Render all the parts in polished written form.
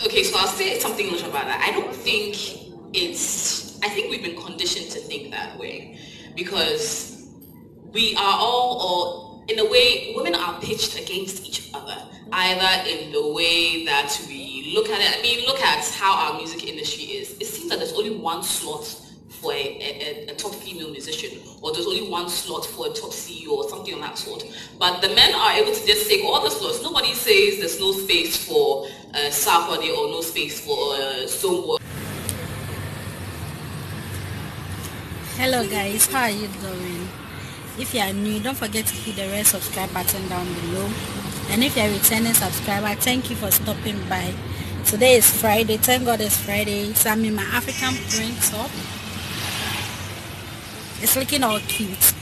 Okay, so I'll say something little about that. I think we've been conditioned to think that way because we are all, or in a way, women are pitched against each other, either in the way that we look at it. I mean, look at how our music industry is. It seems that there's only one slot for a top female musician, or there's only one slot for a top CEO or something of that sort. But the men are able to just take all the slots. Nobody says there's no space for Sarkodie or no space for Stonebwoy. Hello guys, how are you doing? If you are new, don't forget to hit the red subscribe button down below. And if you are a returning subscriber, thank you for stopping by. Today is Friday, thank God it's Friday. So I'm in my African print top. It's looking all cute.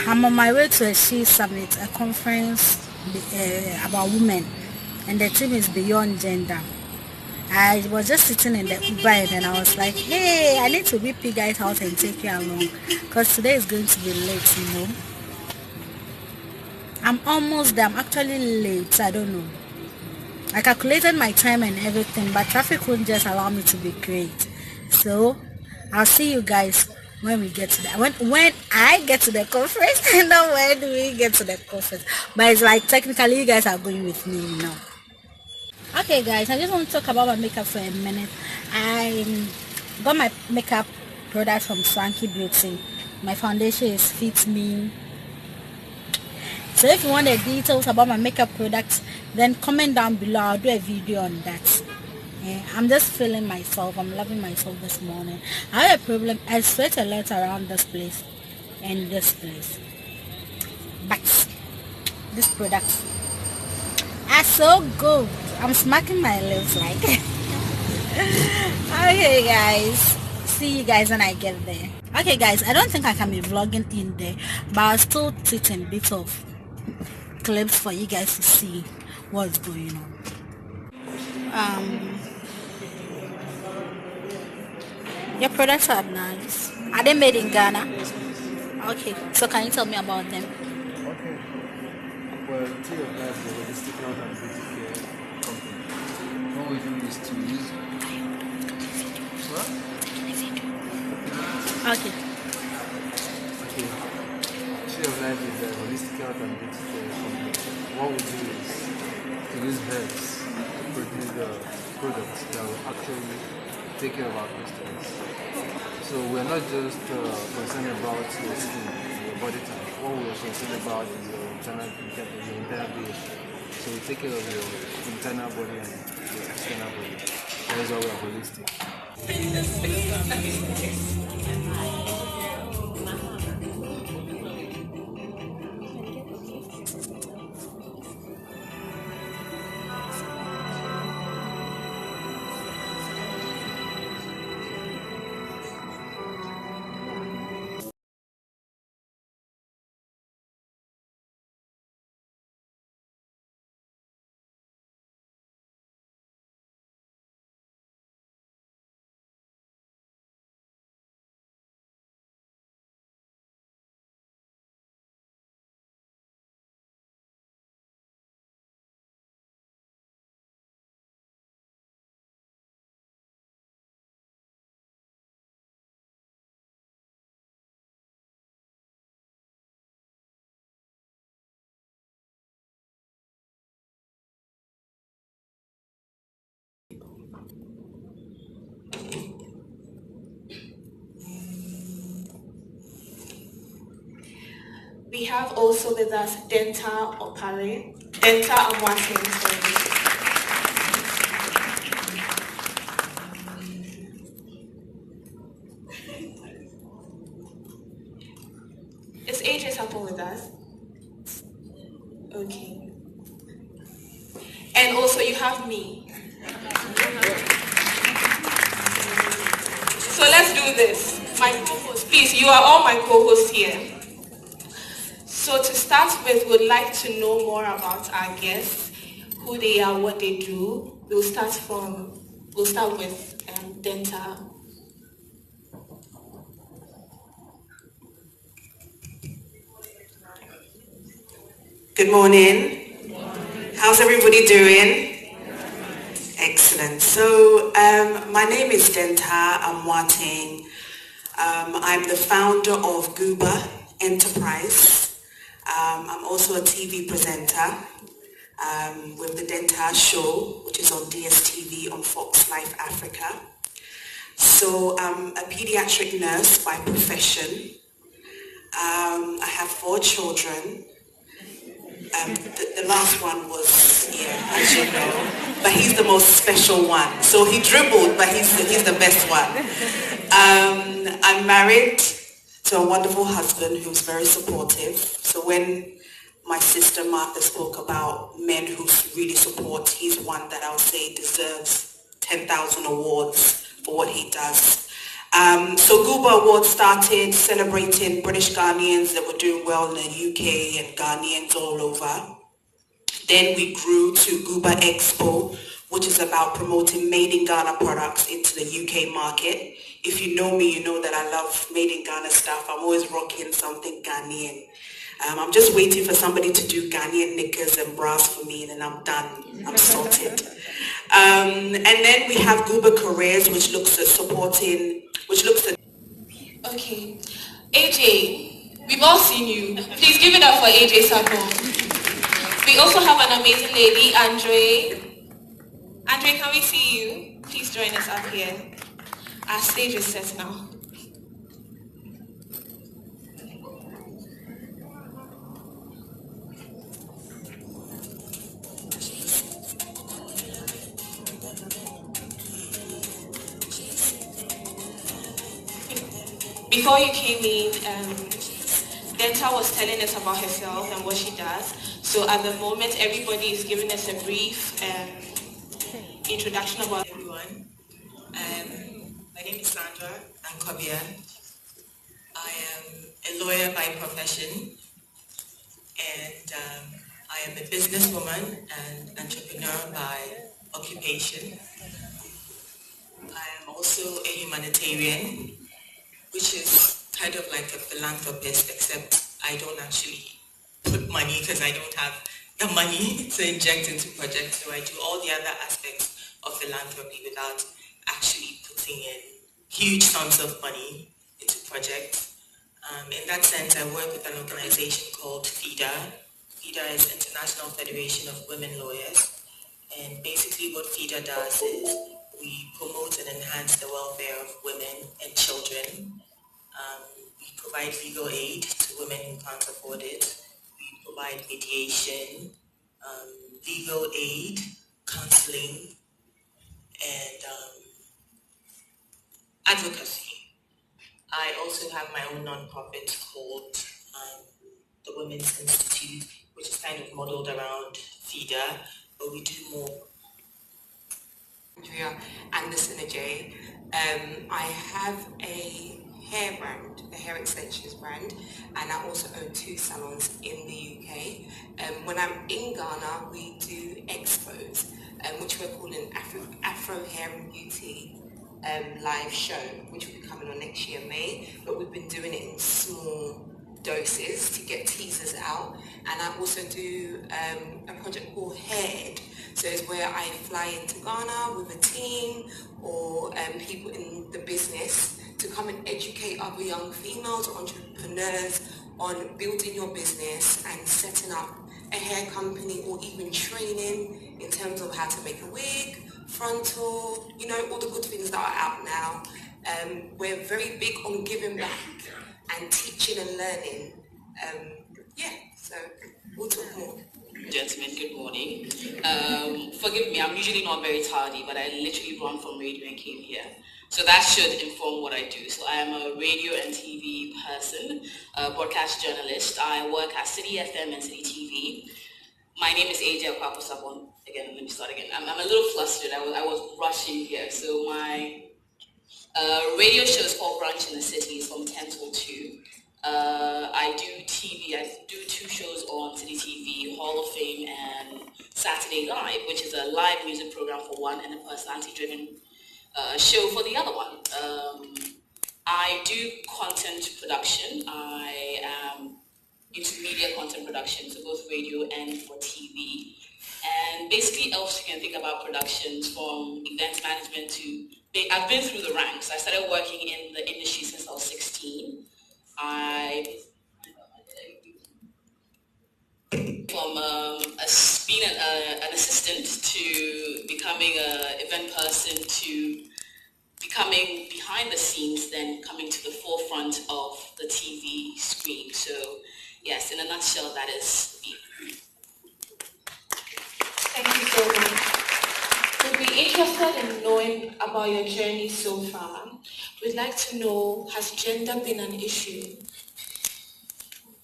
I'm on my way to a She Summit, a conference about women, and the theme is Beyond Gender. I was just sitting in the Uber and I was like, hey, I need to whip you guys out and take you along because today is going to be late, you know. I'm almost there. I'm actually late. I don't know. I calculated my time and everything, but traffic won't just allow me to be great. So I'll see you guys when we get to that. When I get to the conference, and not when we get to the conference. But it's like technically you guys are going with me, you know. Okay guys, I just want to talk about my makeup for a minute. I got my makeup product from Swanky Beauty. My foundation is Fit Me. So if you want the details about my makeup products, then comment down below. I'll do a video on that. Yeah, I'm just feeling myself. I'm loving myself this morning. I have a problem. I sweat a lot around this place and this place. But this product are so good. I'm smacking my lips like. Okay guys, see you guys when I get there. Okay guys, I don't think I can be vlogging in there, but I'll still take a bit of clips for you guys to see what's going on. Your products are nice. Are they made in Ghana? Okay, so can you tell me about them? Okay. Well, Tree of Life is a holistic health and beauty care company. What we do is to use. What? Okay. Okay. Tree of Life is a holistic health and beauty care company. What we do is to use herbs to produce the products that will actually take care of our customers. So we're not just concerned about your skin, your body type. What we're concerned about is your entire being. So we take care of your internal body and your external body. That is why we are holistic. We have also with us Denta Opare. Denta Amwate, sorry. Is AJ Sapo with us? Okay. And also you have me. So let's do this. My co-host, please, you are all my co-hosts here. So to start with, we'd like to know more about our guests, who they are, what they do. We'll start with Denta. Good morning. How's everybody doing? Excellent. So my name is Denta Amwating. I'm the founder of Gooba Enterprise. I'm also a TV presenter with the Denta Show, which is on DSTV on Fox Life Africa. So I'm a pediatric nurse by profession. I have 4 children. The last one was, as you know, but he's the most special one. So he dribbled, but he's the best one. I'm married to a wonderful husband who's very supportive. So when my sister Martha spoke about men who really support, he's one that I'll say deserves 10,000 awards for what he does. So Gooba Awards started celebrating British Ghanaians that were doing well in the UK and Ghanaians all over. Then we grew to Gooba Expo, which is about promoting made in Ghana products into the UK market. If you know me, you know that I love made in Ghana stuff. I'm always rocking something Ghanaian. I'm just waiting for somebody to do Ghanaian knickers and bras for me, and then I'm done. I'm sorted. And then we have Gooba Careers, which looks at Okay. AJ, we've all seen you. Please give it up for AJ Sako. We also have an amazing lady, Andre. Andre, can we see you? Please join us up here. Our stage is set now. Before you came in, Denta was telling us about herself and what she does. So at the moment, everybody is giving us a brief introduction about everyone. My name is Sandra Ankobia. I am a lawyer by profession, and I am a businesswoman and entrepreneur by occupation. I am also a humanitarian, which is kind of like a philanthropist, except I don't actually put money because I don't have the money to inject into projects. So I do all the other aspects of philanthropy without actually putting in huge sums of money into projects. In that sense, I work with an organization called FIDA. FIDA is International Federation of Women Lawyers. And basically what FIDA does is we promote and enhance the welfare of women and children. We provide legal aid to women who can't afford it. We provide mediation, legal aid, counseling, and advocacy. I also have my own nonprofit called the Women's Institute, which is kind of modeled around FIDA, but we do more. Andrea Anderson Ajay. I have a hair brand, a hair extensions brand, and I also own 2 salons in the UK. When I'm in Ghana, we do expos, which we're calling Afro Hair and Beauty live show, which will be coming on next year, May, but we've been doing it in small doses to get teasers out. And I also do a project called Head. So it's where I fly into Ghana with a team or people in the business to come and educate other young females, entrepreneurs on building your business and setting up a hair company, or even training in terms of how to make a wig, frontal, you know, all the good things that are out now. We're very big on giving back and teaching and learning. So we'll talk more. Gentlemen, good morning. Forgive me, I'm usually not very tardy, but I literally run from radio and came here. So that should inform what I do. So I am a radio and TV person, a broadcast journalist. I work at City FM and City TV. My name is AJ Akwapo-Sapon. Again, let me start again. I'm a little flustered. I was rushing here. So my radio show is called Brunch in the City. It's from 10 till 2. I do TV. I do 2 shows on City TV, Hall of Fame and Saturday Live, which is a live music program for one and a personality-driven show for the other one. I do content production. I am into media content production, so both radio and for TV. And basically else you can think about productions from event management to, I've been through the ranks. I started working in the industry since I was 16. From being an assistant to becoming an event person to becoming behind the scenes, then coming to the forefront of the TV screen. So yes, in a nutshell, that is me. Thank you so much. We'd be interested in knowing about your journey so far. We'd like to know, has gender been an issue?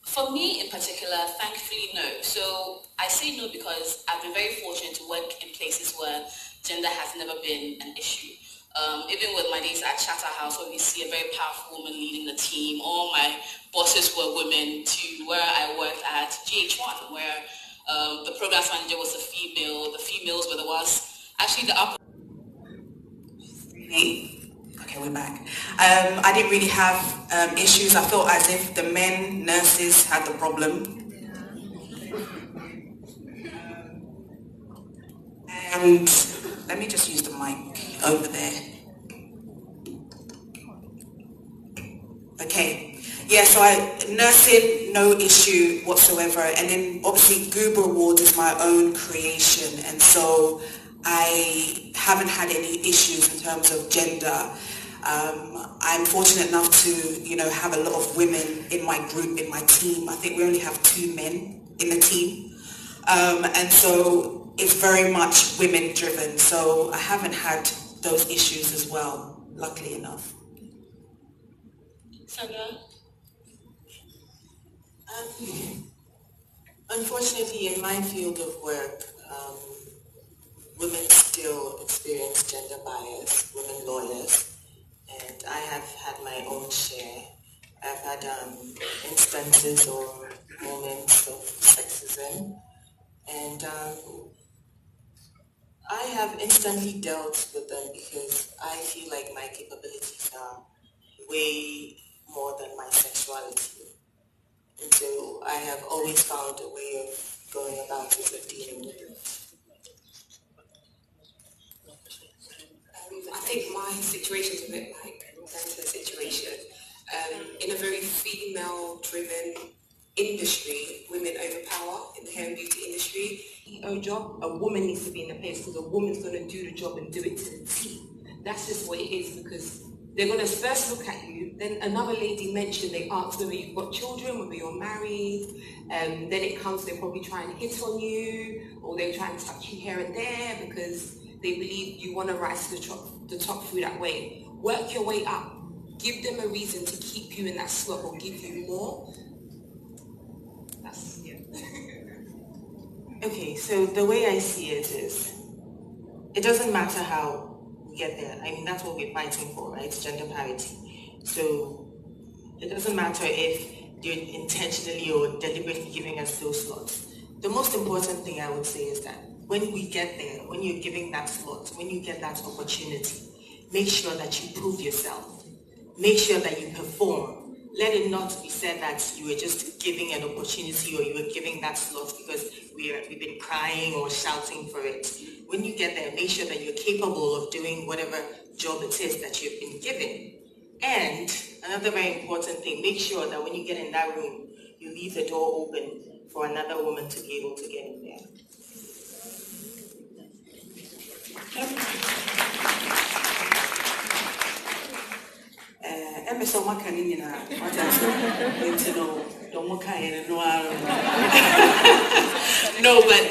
For me in particular, thankfully no. So I say no because I've been very fortunate to work in places where gender has never been an issue. Even with my days at Chatterhouse, where we see a very powerful woman leading the team, all my bosses were women, to where I worked at GH1, where the programs manager was a female, the females were the ones, actually the upper. Okay, we're back. I didn't really have issues. I felt as if the men nurses had the problem. And let me just use the mic over there. Okay. Yeah, so nursing, no issue whatsoever. And then obviously Goober Award is my own creation. And so I haven't had any issues in terms of gender. I'm fortunate enough to, have a lot of women in my group, in my team. I think we only have 2 men in the team. And so it's very much women driven. So I haven't had those issues as well, luckily enough. Sandra? Unfortunately, in my field of work, women still experience gender bias, women lawyers. And I have had my own share. I've had instances or moments of sexism. And I have instantly dealt with them because I feel like my capabilities are way more than my sexuality. And so I have always found a way of going about it or dealing with it. I think my situation is a bit like Danta's situation. In a very female-driven industry, women overpower in the hair and beauty industry. A job, a woman needs to be in the place because a woman's going to do the job and do it to the T. That's just what it is, because they're going to first look at you, then another lady mentioned, they ask whether you've got children, whether you're married, then it comes, they probably try and hit on you, or they try and touch you here and there because they believe you want to rise to the top through that way. Work your way up. Give them a reason to keep you in that slot or give you more. That's, yeah. Okay, so the way I see it is, it doesn't matter how we get there. I mean, that's what we're fighting for, right? Gender parity. So it doesn't matter if they're intentionally or deliberately giving us those slots. The most important thing I would say is that when we get there, when you're giving that slot, when you get that opportunity, make sure that you prove yourself. Make sure that you perform. Let it not be said that you were just giving an opportunity or you were giving that slot because we've been crying or shouting for it. When you get there, make sure that you're capable of doing whatever job it is that you've been given. And another very important thing, make sure that when you get in that room, you leave the door open for another woman to be able to get in there.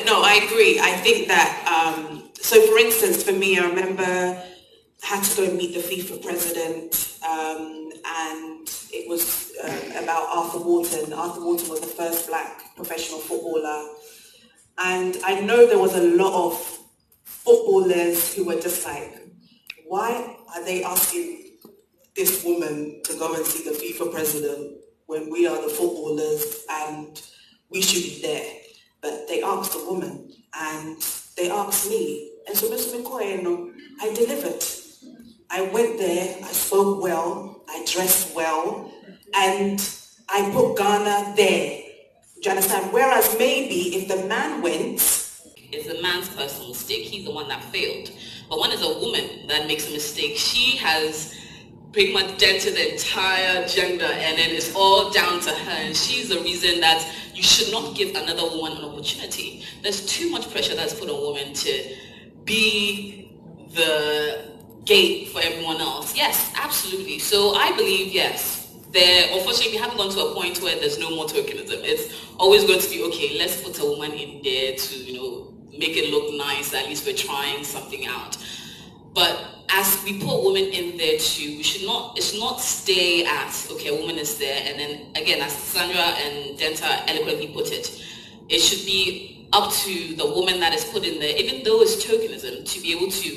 No, I agree. I think that, so for instance, for me, I remember I had to go and meet the FIFA president, and it was about Arthur Wharton. Arthur Wharton was the first black professional footballer. And I know there was a lot of footballers who were just like, why are they asking this woman to go and see the FIFA president when we are the footballers and we should be there? But they asked a woman and they asked me. And so Mr. McCoy, I delivered. I went there, I spoke well, I dressed well, and I put Ghana there. Do you understand? Whereas maybe if the man went, It's the man's personal mistake. He's the one that failed. But when it's a woman that makes a mistake, she has pretty much dented the entire gender, and then it's all down to her, and she's the reason that you should not give another woman an opportunity. There's too much pressure that's put on women to be the gate for everyone else. Yes, absolutely. So I believe, yes, unfortunately we haven't gone to a point where there's no more tokenism. It's always going to be, okay, let's put a woman in there to, make it look nice, at least we're trying something out. But as we put women in there too, it should not stay at, okay, a woman is there, and then again, as Sandra and Denta eloquently put it, it should be up to the woman that is put in there, even though it's tokenism, to be able to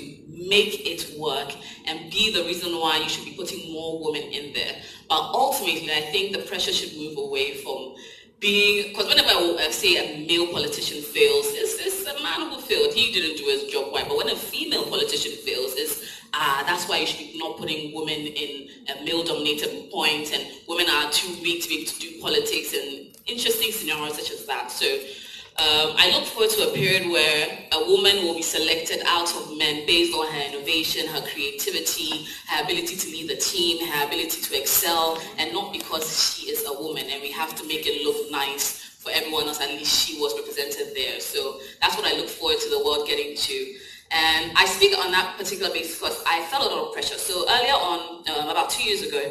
make it work and be the reason why you should be putting more women in there. But ultimately, I think the pressure should move away from being, because whenever I say a male politician fails, it's a man who failed. He didn't do his job right. But when a female politician fails, that's why you should be not putting women in a male-dominated point, and women are too weak to be able to do politics, and interesting scenarios such as that. So I look forward to a period where a woman will be selected out of men based on her innovation, her creativity, her ability to lead the team, her ability to excel, and not because she is a woman and we have to make it look nice for everyone else, at least she was represented there. So that's what I look forward to the world getting to. And I speak on that particular basis because I felt a lot of pressure. So earlier on, about 2 years ago,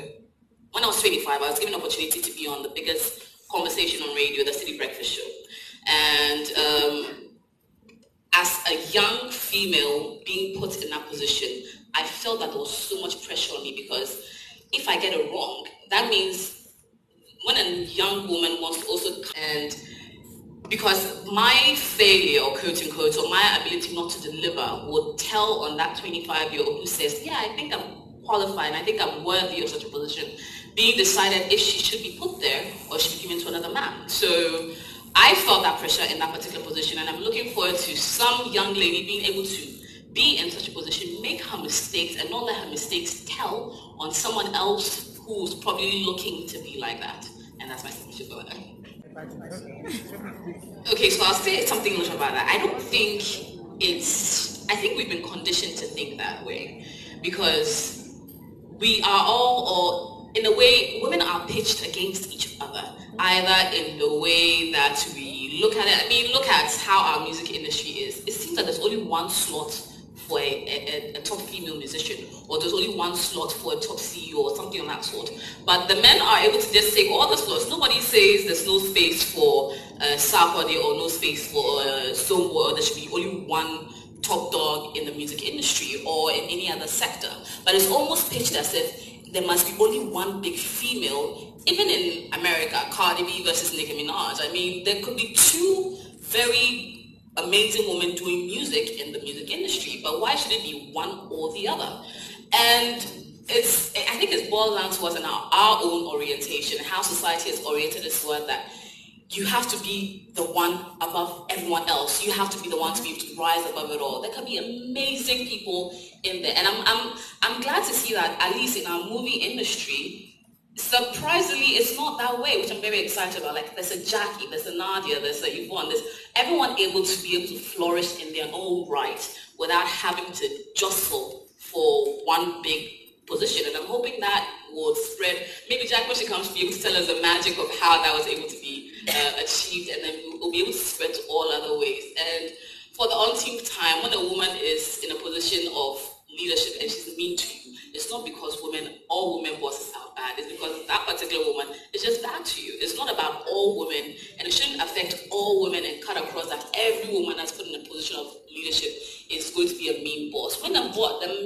when I was 25, I was given an opportunity to be on the biggest conversation on radio, the City Breakfast Show. And as a young female being put in that position, I felt that there was so much pressure on me, because if I get it wrong, that means when a young woman wants to also, and because my failure, quote unquote, or my ability not to deliver would tell on that 25-year-old who says, yeah, I think I'm qualified, and I think I'm worthy of such a position, being decided if she should be put there or should be given to another man. So I felt that pressure in that particular position, and I'm looking forward to some young lady being able to be in such a position, make her mistakes, and not let her mistakes tell on someone else who's probably looking to be like that. And that's my submission for that. Okay, so I'll say something a little about that. I think we've been conditioned to think that way, because we are all, or in a way, women are pitched against each other, either in the way that we look at it. I mean, look at how our music industry is. It seems that there's only one slot for a top female musician, or there's only one slot for a top CEO or something of that sort. But the men are able to just take all the slots. Nobody says there's no space for Sarkodie or no space for Stonebwoy, or there should be only one top dog in the music industry or in any other sector. But it's almost pitched as if there must be only one big female. Even in America, Cardi B versus Nicki Minaj. I mean, there could be two very amazing women doing music in the music industry, but why should it be one or the other? And I think it's boiled down to us in our own orientation, how society has oriented us toward that. You have to be the one above everyone else. You have to be the one to be able to rise above it all. There can be amazing people in there, and I'm glad to see that at least in our movie industry, surprisingly, it's not that way, which I'm very excited about. Like, there's a Jackie, there's a Nadia, there's a Yvonne, there's everyone able to flourish in their own right without having to jostle for one big position. And I'm hoping that will spread. Maybe Jack, when she comes, to be able to tell us the magic of how that was able to be achieved, and then we'll be able to spread to all other ways. And for the umpteenth time, when a woman is in a position of leadership and she's mean to you, it's not because all women bosses are bad. It's because that particular woman is just bad to you. It's not about all women, and it shouldn't affect all women and cut across that every woman that's put in a position of leadership is going to be a mean boss. When the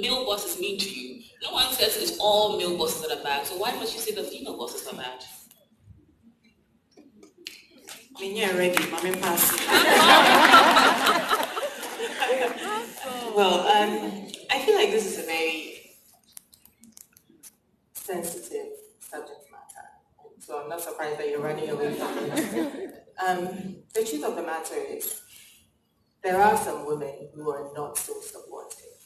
male boss is mean to you, no one says it's all male bosses that are bad. So why must you say the female bosses are bad? When you're ready, mommy pass. Well, I feel like this is a very sensitive subject matter, so I'm not surprised that you're running away from it. The truth of the matter is, there are some women who are not so supportive.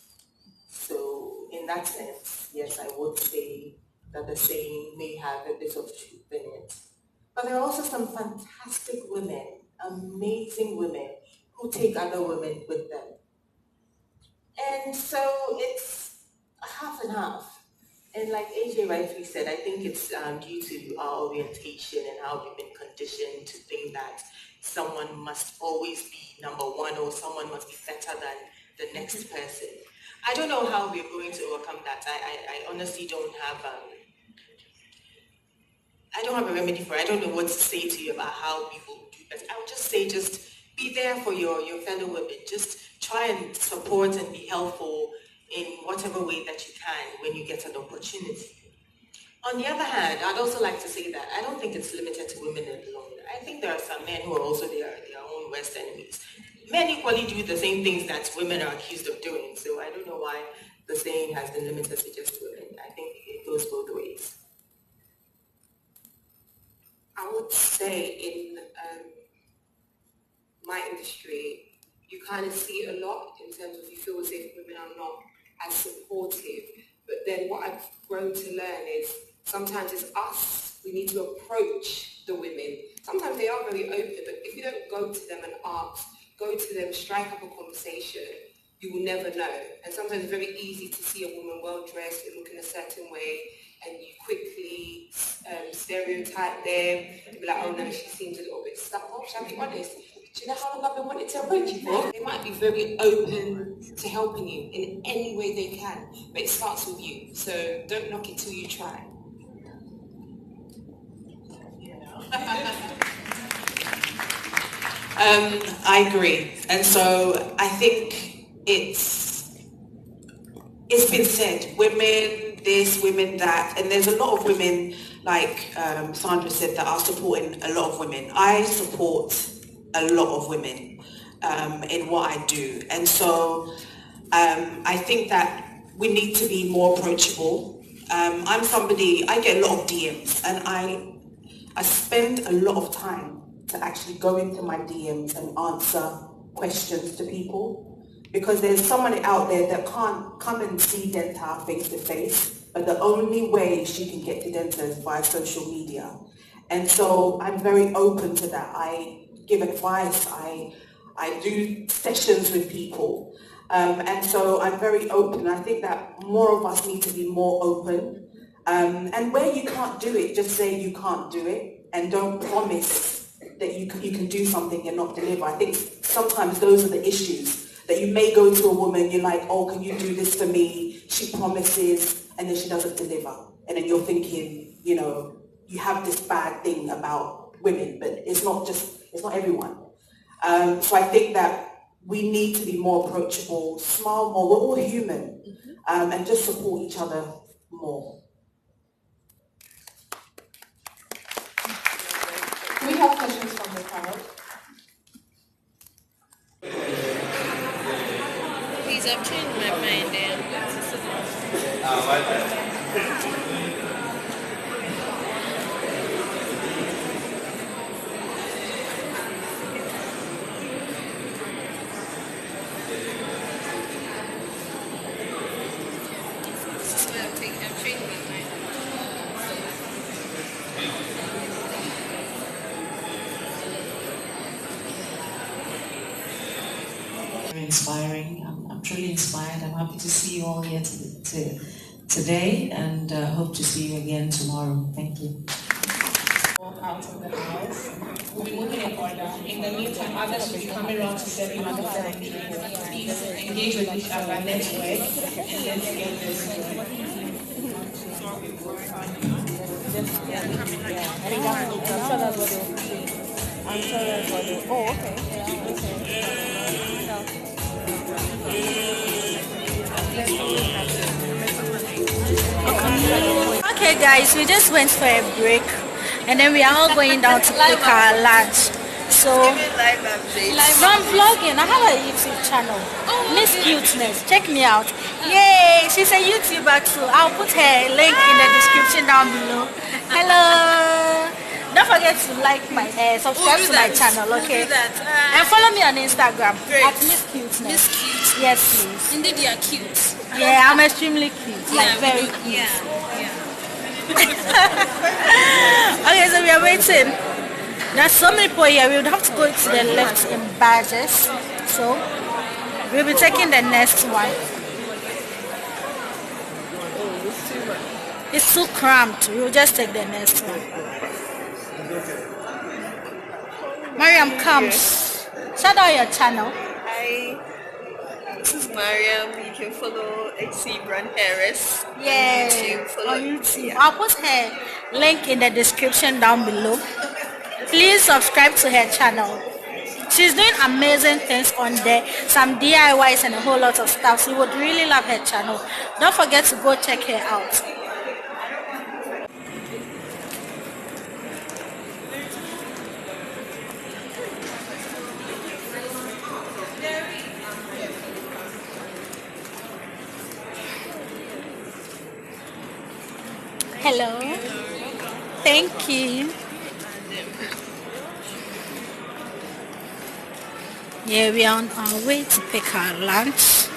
So in that sense, yes, I would say that the saying may have a bit of truth in it. But there are also some fantastic women, amazing women, who take other women with them. And so it's half and half. And like AJ rightly said, I think it's due to our orientation and how we've been conditioned to think that someone must always be number one or someone must be better than the next person. I don't know how we're going to overcome that. I honestly don't have a remedy for it. I don't know what to say to you about how people do that. I would just say just be there for your fellow women. Just try and support and be helpful in whatever way that you can when you get an opportunity. On the other hand, I'd also like to say that I don't think it's limited to women alone. I think there are some men who are also their own worst enemies. Men equally do the same things that women are accused of doing, so I don't know why the saying has been limited to just women. I think it goes both ways. I would say in my industry, you kind of see it a lot in terms of you feel as if women are not as supportive. But then what I've grown to learn is sometimes it's us, we need to approach the women. Sometimes they are very open, but if you don't go to them and ask, go to them, strike up a conversation, you will never know. And sometimes it's very easy to see a woman well-dressed and look in a certain way, and you quickly stereotype them, and be like, oh no, she seems a little bit stuck up. Shall I be honest? Do you know how long I've been wanting to approach you for? They might be very open to helping you in any way they can, but it starts with you. So don't knock it till you try. I agree. And so I think it's been said, women this, women that, and there's a lot of women, like Sandra said, that are supporting a lot of women. I support a lot of women in what I do. And so I think that we need to be more approachable. I'm somebody, I get a lot of DMs, and I spend a lot of time to actually go into my DMs and answer questions to people, because there's someone out there that can't come and see Denta face to face, but the only way she can get to Denta is via social media. And so I'm very open to that. I give advice, I do sessions with people, and so I'm very open. I think that more of us need to be more open, and where you can't do it, just say you can't do it, and don't promise that you can do something and not deliver. I think sometimes those are the issues, that you may go to a woman, you're like, oh, can you do this for me? She promises, and then she doesn't deliver. And then you're thinking, you know, you have this bad thing about women, but it's not everyone. So I think that we need to be more approachable, smile more, we're all human, and just support each other more. Do we have questions from the crowd? Please, I've changed my mind there. Inspiring. I'm truly inspired. I'm happy to see you all here today, and hope to see you again tomorrow. Thank you. Walk out of the house. We'll be moving in order. In the meantime, others will be coming around to set you other please engage with each other, network, and let's get this going. Oh, okay. Okay guys, we just went for a break and then we are all going down to pick our lunch. So from vlogging, I have a YouTube channel, Miss Cuteness. Check me out. Yay, she's a YouTuber too. I'll put her link in the description down below. Hello. Don't forget to like my subscribe to my channel, okay? And follow me on Instagram at Miss Cuteness. Miss Cute. Yes, please. Indeed, you are cute. Yeah, I'm extremely cute. Like very cute. Yeah. Okay, so we are waiting. There's so many people here. We would have to go to the left in Badges. So we'll be taking the next one. It's too cramped. We'll just take the next one. Mariam comes. Shout out your channel. Hi, this is Mariam. You can follow XC Brand Heiress Yeah, on YouTube. I'll post her link in the description down below. Please subscribe to her channel. She's doing amazing things on there, some DIYs and a whole lot of stuff. So you would really love her channel. Don't forget to go check her out. Hello. Thank you. Yeah, we are on our way to pick our lunch.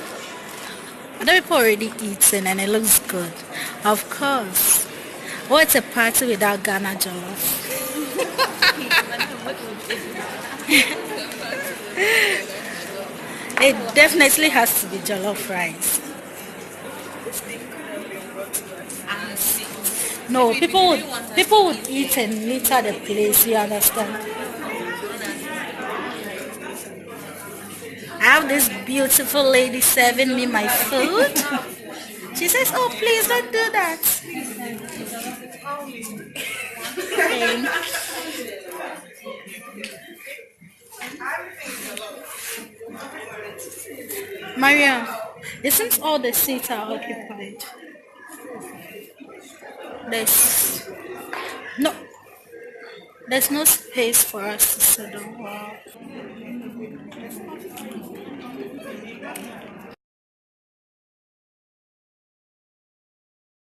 Other people already eating and it looks good. Of course. What's a party without Ghana jollof? It definitely has to be jollof rice. No, people would eat and litter the place, you understand? I have this beautiful lady serving me my food. She says, oh, please don't do that. Maria, isn't all the seats are occupied? There's no space for us to sit down. Wow.